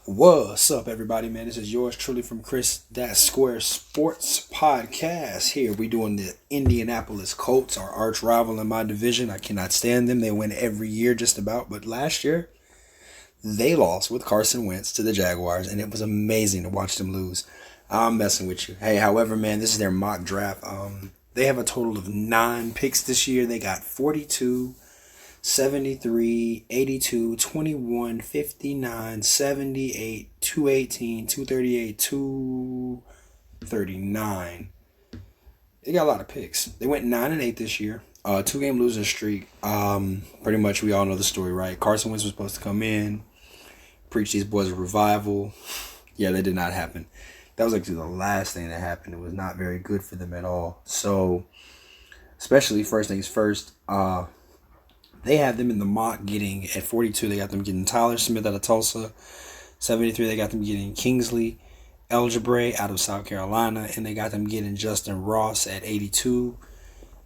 What's up, everybody, man? This is yours truly from Chris That Square Sports Podcast. Here we doing the Indianapolis Colts, our arch rival in my division. I cannot stand them. They win every year, just about. But last year, they lost with Carson Wentz to the Jaguars, and it was amazing to watch them lose. I'm messing with you. Hey, however, man, this is their mock draft. They have a total of 9 picks this year. They got 42. 73, 82, 21, 59, 78, 218, 238, 239. They got a lot of picks. They went 9-8 this year. 2-game losing streak. Pretty much we all know the story, right? Carson Wentz was supposed to come in, preach these boys a revival. Yeah, that did not happen. That was actually the last thing that happened. It was not very good for them at all. So, especially first things first, they have them in the mock getting, at 42, they got them getting Tyler Smith out of Tulsa. 73, they got them getting Kingsley Algebre out of South Carolina. And they got them getting Justin Ross at 82.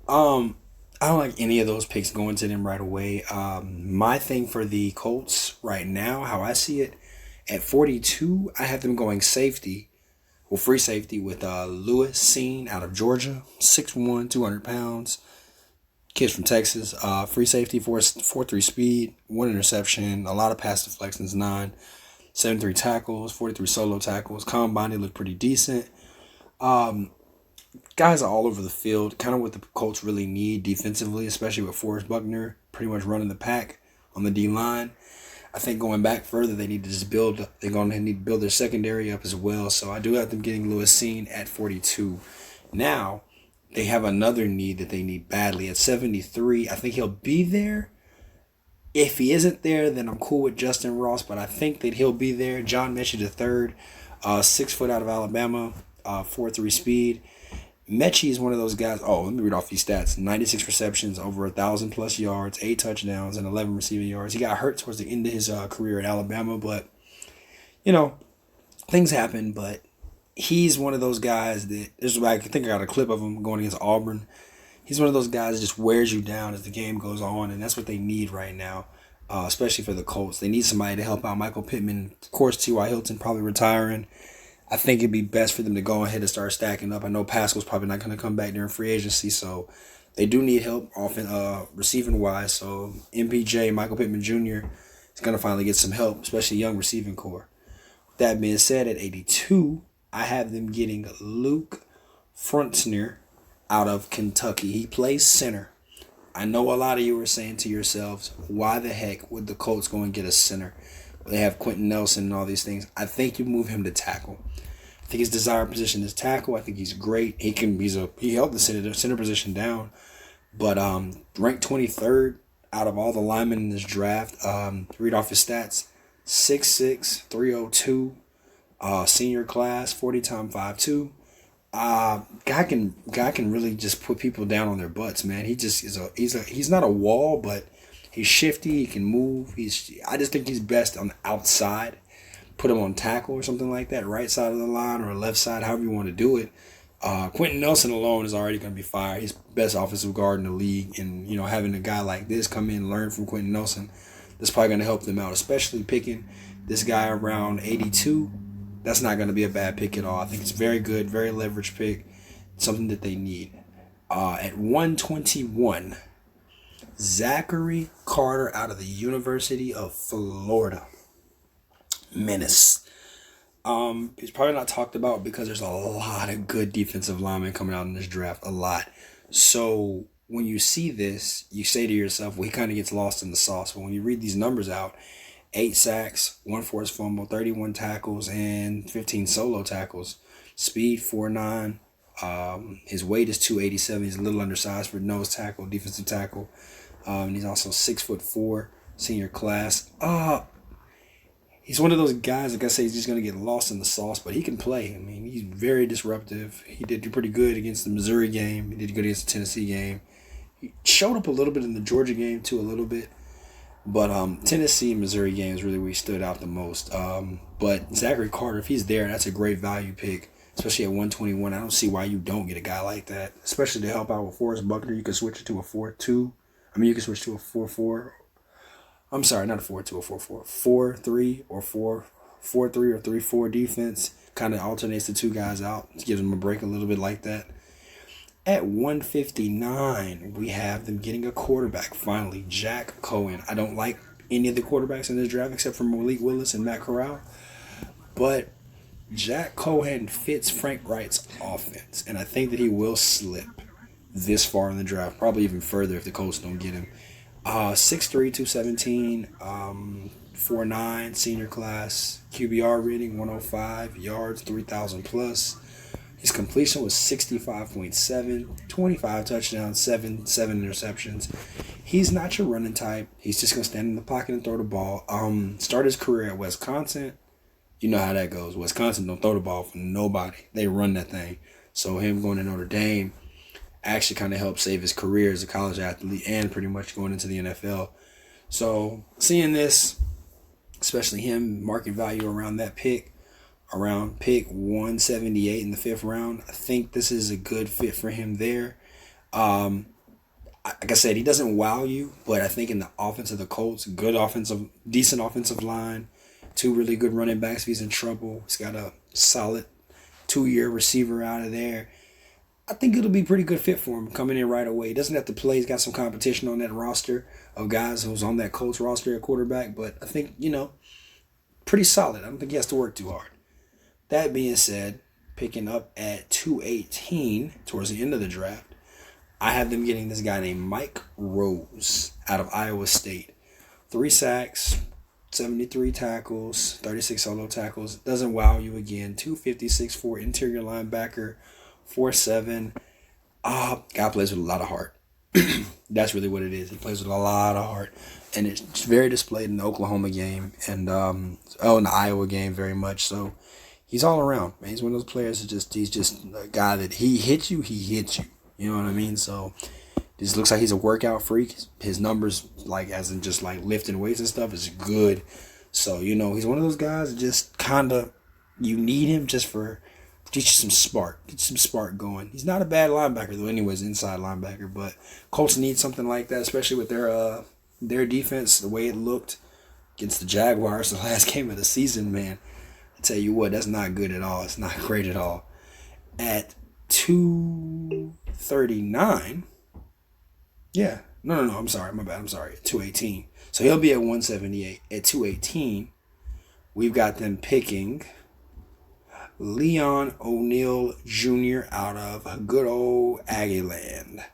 I don't like any of those picks going to them right away. My thing for the Colts right now, how I see it, at 42, I have them going safety. Well, free safety with Lewis Seen out of Georgia. 6'1", 200 pounds. Kids from Texas, free safety, 4.3 speed, 1 interception, a lot of pass deflections, 9, 7.3 tackles, 43 solo tackles. Combine, they look pretty decent. Guys are all over the field, kind of what the Colts really need defensively, especially with Forrest Buckner pretty much running the pack on the D-line. I think going back further, they need to just build. They're going to need to build their secondary up as well. So I do have them getting Lewis Seen at 42. Now, they have another need that they need badly at 73. I think he'll be there. If he isn't there, then I'm cool with Justin Ross, but I think that he'll be there. John Mechie III, 6 foot out of Alabama, 4.3 speed. Mechie is one of those guys. Oh, let me read off these stats. 96 receptions, over 1,000+ yards, 8 touchdowns, and 11 receiving yards. He got hurt towards the end of his career at Alabama, but, things happen, but he's one of those guys that, I think I got a clip of him going against Auburn. He's one of those guys that just wears you down as the game goes on, and that's what they need right now, especially for the Colts. They need somebody to help out Michael Pittman. Of course, T.Y. Hilton probably retiring. I think it'd be best for them to go ahead and start stacking up. I know Pascal's probably not going to come back during free agency, so they do need help receiving-wise. So MPJ, Michael Pittman Jr., is going to finally get some help, especially young receiving core. With that being said, at 82, I have them getting Luke Frontner out of Kentucky. He plays center. I know a lot of you are saying to yourselves, why the heck would the Colts go and get a center? They have Quentin Nelson and all these things. I think you move him to tackle. I think his desired position is tackle. I think he's great. He held the center position down, but ranked 23rd out of all the linemen in this draft. Read off his stats: 6'6", 302. Senior class, 40 time 5'2". Guy can really just put people down on their butts, man. He just he's not a wall, but he's shifty. He can move. I just think he's best on the outside. Put him on tackle or something like that, right side of the line or left side, however you want to do it. Quentin Nelson alone is already going to be fired. He's best offensive guard in the league, and having a guy like this come in and learn from Quentin Nelson, that's probably going to help them out, especially picking this guy around 82. That's not going to be a bad pick at all. I think it's very good, very leveraged pick, something that they need. At 121, Zachary Carter out of the University of Florida. Menace. He's probably not talked about because there's a lot of good defensive linemen coming out in this draft, a lot. So when you see this, you say to yourself, well, he kind of gets lost in the sauce. But when you read these numbers out, 8 sacks, 1 forced fumble, 31 tackles, and 15 solo tackles. Speed, 4'9". His weight is 287. He's a little undersized for nose tackle, defensive tackle. And he's also 6'4", senior class. He's one of those guys, like I say, he's just going to get lost in the sauce, but he can play. I mean, he's very disruptive. He did pretty good against the Missouri game. He did good against the Tennessee game. He showed up a little bit in the Georgia game, too, a little bit. But Tennessee and Missouri games really where he stood out the most. But Zachary Carter, if he's there, that's a great value pick, especially at 121. I don't see why you don't get a guy like that, especially to help out with Forrest Buckner. You can switch it to a 4-2. You can switch to a 4-4. I'm sorry, not a 4-2, a 4-4. 4-3 or 4-3 or 3-4 defense. Kind of alternates the two guys out. Gives them a break a little bit like that. At 159, we have them getting a quarterback, finally, Jack Cohen. I don't like any of the quarterbacks in this draft except for Malik Willis and Matt Corral. But Jack Cohen fits Frank Wright's offense, and I think that he will slip this far in the draft, probably even further if the Colts don't get him. 6'3", 217, 4'9", senior class, QBR rating 105, yards 3,000 plus. His completion was 65.7, 25 touchdowns, 7 interceptions. He's not your running type. He's just going to stand in the pocket and throw the ball. Started his career at Wisconsin. You know how that goes. Wisconsin don't throw the ball for nobody. They run that thing. So him going to Notre Dame actually kind of helped save his career as a college athlete and pretty much going into the NFL. So seeing this, especially him market value around that pick, around pick 178 in the 5th round, I think this is a good fit for him there. Like I said, he doesn't wow you, but I think in the offense of the Colts, decent offensive line, 2 really good running backs if he's in trouble. He's got a solid 2-year receiver out of there. I think it'll be a pretty good fit for him coming in right away. He doesn't have to play. He's got some competition on that roster of guys who's on that Colts roster at quarterback, but I think, pretty solid. I don't think he has to work too hard. That being said, picking up at 218 towards the end of the draft, I have them getting this guy named Mike Rose out of Iowa State. 3 sacks, 73 tackles, 36 solo tackles. Doesn't wow you again. 256 interior linebacker, 4'7". Guy plays with a lot of heart. That's really what it is. He plays with a lot of heart. And it's very displayed in the Oklahoma game and in the Iowa game very much. So he's all around, man. He's one of those players he's just a guy that he hits you. You know what I mean? So this looks like he's a workout freak. His numbers, as in just lifting weights and stuff, is good. So, he's one of those guys that just kind of, you need him just for, get you some spark going. He's not a bad linebacker, though, anyways, inside linebacker. But Colts need something like that, especially with their defense, the way it looked against the Jaguars the last game of the season, man. I tell you what, that's not good at all. It's not great at all. At 239, yeah. No, I'm sorry. My bad. I'm sorry. 218. So he'll be at 178. At 218, we've got them picking Leon O'Neal Jr. out of good old Aggieland.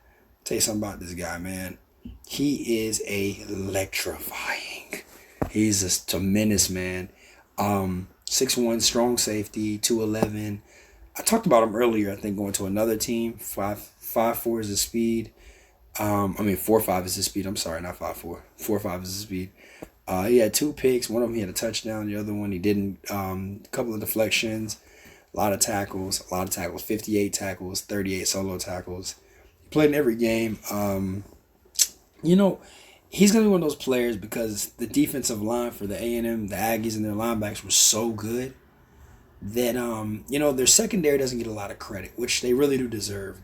Tell you something about this guy, man. He is electrifying. He's a tremendous man. 6'1", strong safety, 211. I talked about him earlier, I think, going to another team. 5'4" is his speed. 4'5" is his speed. I'm sorry, not 5'4". 4'5" is his speed. He had 2 picks. One of them he had a touchdown. The other one he didn't. A couple of deflections. A lot of tackles. 58 tackles, 38 solo tackles. He played in every game. He's going to be one of those players because the defensive line for the A&M, the Aggies, and their linebackers were so good that, their secondary doesn't get a lot of credit, which they really do deserve.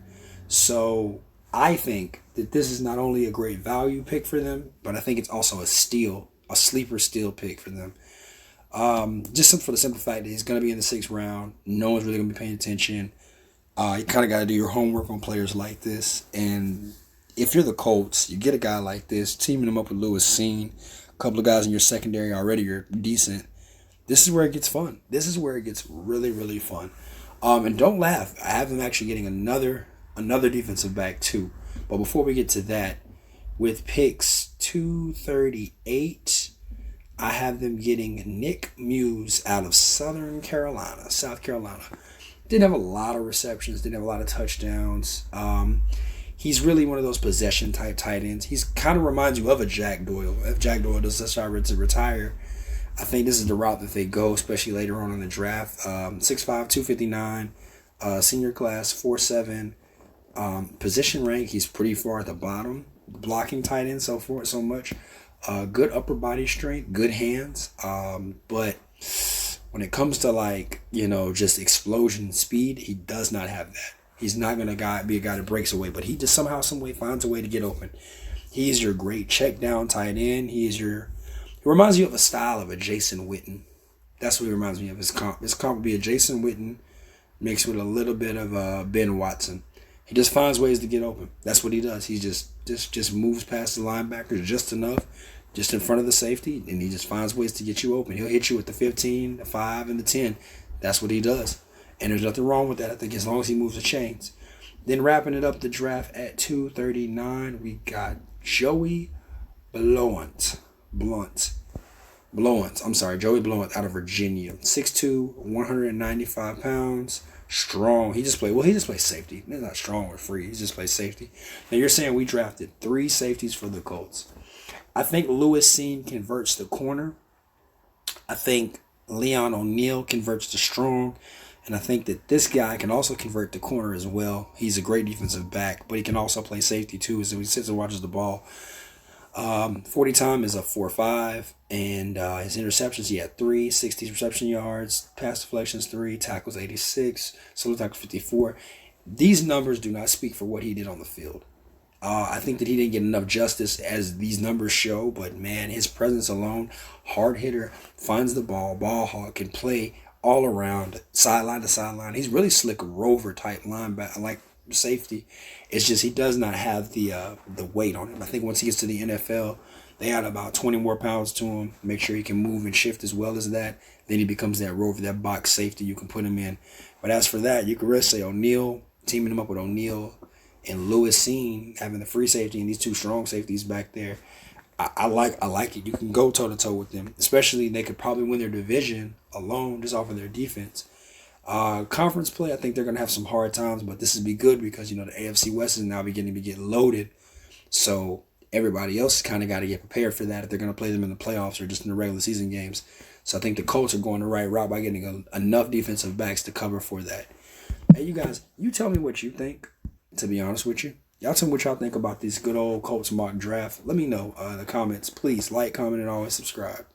So I think that this is not only a great value pick for them, but I think it's also a sleeper steal pick for them. Just for the simple fact that he's going to be in the 6th round. No one's really going to be paying attention. You kind of got to do your homework on players like this. And if you're the Colts, you get a guy like this, teaming him up with Lewis Seen, a couple of guys in your secondary already, you're decent. This is where it gets fun. This is where it gets really, really fun. And don't laugh. I have them actually getting another defensive back too. But before we get to that, with picks 238, I have them getting Nick Muse out of South Carolina. Didn't have a lot of receptions, didn't have a lot of touchdowns. He's really one of those possession type tight ends. He's kind of reminds you of a Jack Doyle. If Jack Doyle does decide to retire, I think this is the route that they go, especially later on in the draft. 6'5", 259, senior class, 4'7". Position rank, he's pretty far at the bottom. Blocking tight end, so much. Good upper body strength, good hands. But when it comes to just explosion speed, he does not have that. He's not going to be a guy that breaks away, but he just somehow, some way finds a way to get open. He's your great check down tight end. He reminds you of a style of a Jason Witten. That's what he reminds me of. His comp would be a Jason Witten mixed with a little bit of Ben Watson. He just finds ways to get open. That's what he does. He just moves past the linebackers just enough, just in front of the safety, and he just finds ways to get you open. He'll hit you with the 15, the 5, and the 10. That's what he does. And there's nothing wrong with that, I think, as long as he moves the chains. Then wrapping it up the draft at 239, we got Joey Blount. Joey Blount out of Virginia. 6'2", 195 pounds. Strong. He just plays safety. He's not strong or free. He just plays safety. Now you're saying we drafted 3 safeties for the Colts. I think Lewis Cine converts to corner. I think Leon O'Neal converts to strong. And I think that this guy can also convert to corner as well. He's a great defensive back, but he can also play safety too. So he sits and watches the ball. 40 time is a 4.5, and his interceptions, he had 3, 60 reception yards, pass deflections 3, tackles 86, solo tackles 54. These numbers do not speak for what he did on the field. I think that he didn't get enough justice as these numbers show, but man, his presence alone, hard hitter, finds the ball hawk, can play all around, sideline to sideline. He's really slick rover type linebacker, like safety. It's just he does not have the weight on him. I think once he gets to the NFL, they add about 20 more pounds to him, make sure he can move and shift as well as that. Then he becomes that rover, that box safety you can put him in. But as for that, you could really say O'Neal, teaming him up with O'Neal and Lewis Cine, having the free safety and these 2 strong safeties back there. I like it. You can go toe-to-toe with them. Especially they could probably win their division alone just off of their defense. Conference play, I think they're going to have some hard times, but this would be good because, the AFC West is now beginning to get loaded. So everybody else kind of got to get prepared for that if they're going to play them in the playoffs or just in the regular season games. So I think the Colts are going the right route by getting enough defensive backs to cover for that. Hey, you guys, you tell me what you think, to be honest with you. Y'all tell me what y'all think about this good old Colts mock draft. Let me know in the comments. Please like, comment, and always subscribe.